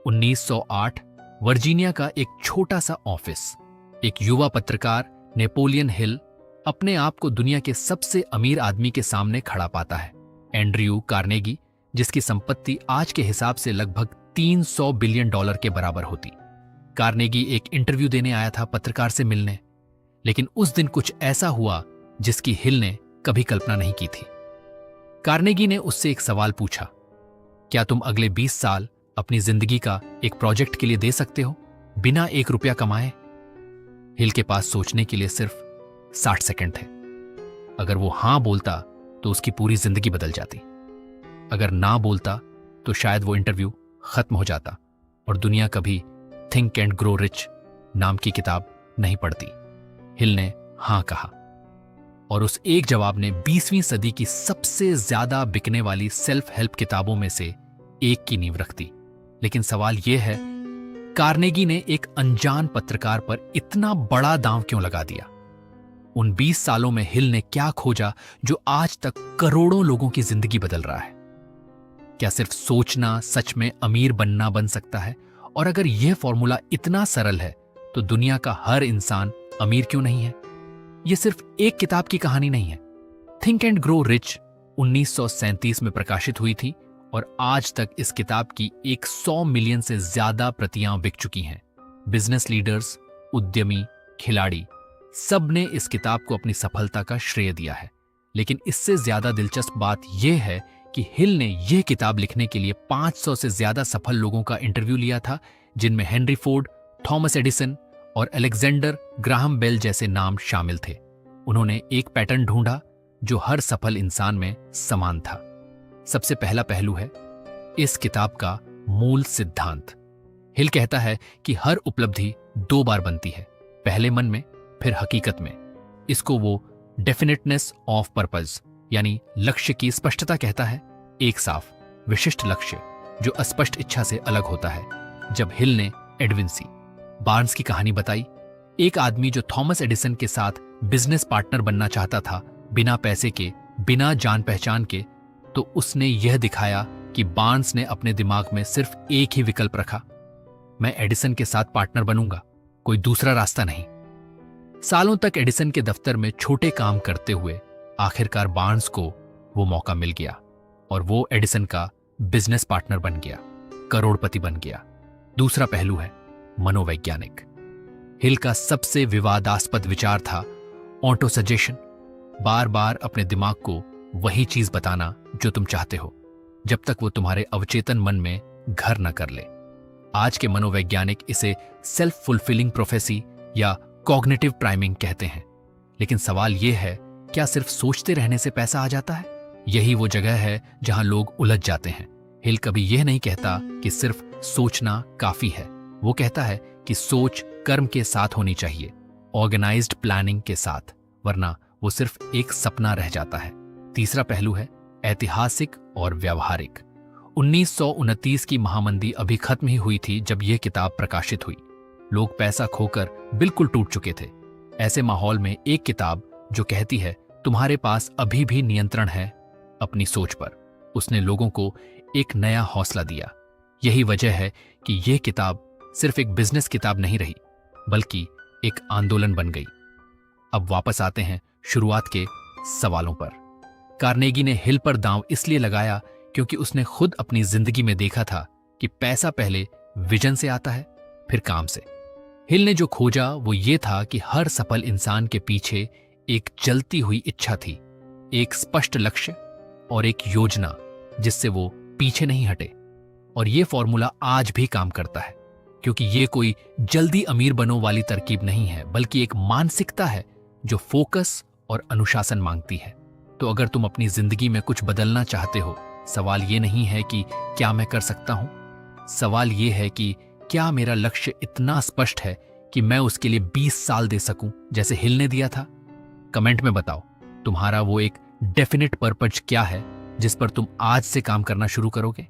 1908 Virginia का एक छोटा सा ऑफिस। एक युवा पत्रकार नेपोलियन हिल अपने आप को दुनिया के सबसे अमीर आदमी के सामने खड़ा पाता है। एंड्रयू कार्नेगी, जिसकी संपत्ति आज के हिसाब से लगभग $300 बिलियन के बराबर होती। कार्नेगी एक इंटरव्यू देने आया था पत्रकार से मिलने, लेकिन उस दिन कुछ ऐसा हुआ जिसकी हिल ने कभी कल्पना नहीं की थी। कार्नेगी ने उससे एक सवाल पूछा, क्या तुम अगले 20 साल अपनी जिंदगी का एक प्रोजेक्ट के लिए दे सकते हो बिना $1 कमाए? हिल के पास सोचने के लिए सिर्फ 60 सेकंड थे। अगर वो हां बोलता तो उसकी पूरी जिंदगी बदल जाती। अगर ना बोलता तो शायद वो इंटरव्यू खत्म हो जाता और दुनिया कभी थिंक एंड ग्रो रिच नाम की किताब नहीं पढ़ती। हिल ने हां कहा और उस एक जवाब ने 20वीं सदी की सबसे ज्यादा बिकने वाली सेल्फ हेल्प किताबों में से एक की नींव रख दी। लेकिन सवाल यह है, कार्नेगी ने एक अनजान पत्रकार पर इतना बड़ा दांव क्यों लगा दिया? उन 20 सालों में हिल ने क्या खोजा जो आज तक करोड़ों लोगों की जिंदगी बदल रहा है? क्या सिर्फ सोचना सच में अमीर बनना बन सकता है? और अगर यह फॉर्मूला इतना सरल है तो दुनिया का हर इंसान अमीर क्यों नहीं है? यह सिर्फ एक किताब की कहानी नहीं है। थिंक एंड ग्रो रिच 1937 में प्रकाशित हुई थी और आज तक इस किताब की 100 मिलियन से ज्यादा प्रतियां बिक चुकी हैं। बिजनेस लीडर्स, उद्यमी, खिलाड़ी सब ने इस किताब को अपनी सफलता का श्रेय दिया है। लेकिन इससे ज्यादा दिलचस्प बात यह है कि हिल ने यह किताब लिखने के लिए 500 से ज्यादा सफल लोगों का इंटरव्यू लिया था, जिनमें हेनरी फोर्ड, थॉमस एडिसन और अलेक्जेंडर ग्राहम बेल जैसे नाम शामिल थे। उन्होंने एक पैटर्न ढूंढा जो हर सफल इंसान में समान था। सबसे पहला पहलू है इस किताब का मूल सिद्धांत। हिल कहता है कि हर उपलब्धि 2 बार बनती है, पहले मन में फिर हकीकत में। इसको वो डेफिनेटनेस ऑफ पर्पस यानी लक्ष्य की स्पष्टता कहता है। एक साफ विशिष्ट लक्ष्य जो अस्पष्ट इच्छा से अलग होता है। जब हिल ने एडविन सी बार्न्स की कहानी बताई, एक आदमी जो थॉमस एडिसन के साथ बिजनेस पार्टनर बनना चाहता था, बिना पैसे के, बिना जान पहचान के, तो उसने यह दिखाया कि बार्न्स ने अपने दिमाग में सिर्फ एक ही विकल्प रखा, मैं एडिसन के साथ पार्टनर बनूंगा, कोई दूसरा रास्ता नहीं। सालों तक एडिसन के दफ्तर में छोटे काम करते हुए आखिरकार बार्न्स को वो मौका मिल गया और वो एडिसन का बिजनेस पार्टनर बन गया, करोड़पति बन गया। दूसरा पहलू है मनोवैज्ञानिक। हिल का सबसे विवादास्पद विचार था ऑटो सजेशन, बार बार अपने दिमाग को वही चीज बताना जो तुम चाहते हो, जब तक वो तुम्हारे अवचेतन मन में घर न कर ले। आज के मनोवैज्ञानिक इसे सेल्फ फुलफिलिंग प्रोफेसी या कॉग्निटिव प्राइमिंग कहते हैं। लेकिन सवाल यह है, क्या सिर्फ सोचते रहने से पैसा आ जाता है? यही वो जगह है जहां लोग उलझ जाते हैं। हिल कभी यह नहीं कहता कि सिर्फ सोचना काफी है। वो कहता है कि सोच कर्म के साथ होनी चाहिए, ऑर्गेनाइज्ड प्लानिंग के साथ, वरना वो सिर्फ एक सपना रह जाता है। तीसरा पहलू है ऐतिहासिक और व्यावहारिक। 1929 की महामंदी अभी खत्म ही हुई थी जब यह किताब प्रकाशित हुई। लोग पैसा खोकर बिल्कुल टूट चुके थे। ऐसे माहौल में एक किताब जो कहती है तुम्हारे पास अभी भी नियंत्रण है अपनी सोच पर, उसने लोगों को एक नया हौसला दिया। यही वजह है कि यह किताब सिर्फ एक बिजनेस किताब नहीं रही, बल्कि एक आंदोलन बन गई। अब वापस आते हैं शुरुआत के सवालों पर। कार्नेगी ने हिल पर दांव इसलिए लगाया क्योंकि उसने खुद अपनी जिंदगी में देखा था कि पैसा पहले विजन से आता है, फिर काम से। हिल ने जो खोजा वो ये था कि हर सफल इंसान के पीछे एक जलती हुई इच्छा थी, एक स्पष्ट लक्ष्य और एक योजना जिससे वो पीछे नहीं हटे। और ये फॉर्मूला आज भी काम करता है, क्योंकि ये कोई जल्दी अमीर बनो वाली तरकीब नहीं है, बल्कि एक मानसिकता है जो फोकस और अनुशासन मांगती है। तो अगर तुम अपनी जिंदगी में कुछ बदलना चाहते हो, सवाल ये नहीं है कि क्या मैं कर सकता हूं, सवाल ये है कि क्या मेरा लक्ष्य इतना स्पष्ट है कि मैं उसके लिए 20 साल दे सकूं जैसे हिल ने दिया था? कमेंट में बताओ तुम्हारा वो एक डेफिनेट पर्पज क्या है जिस पर तुम आज से काम करना शुरू करोगे।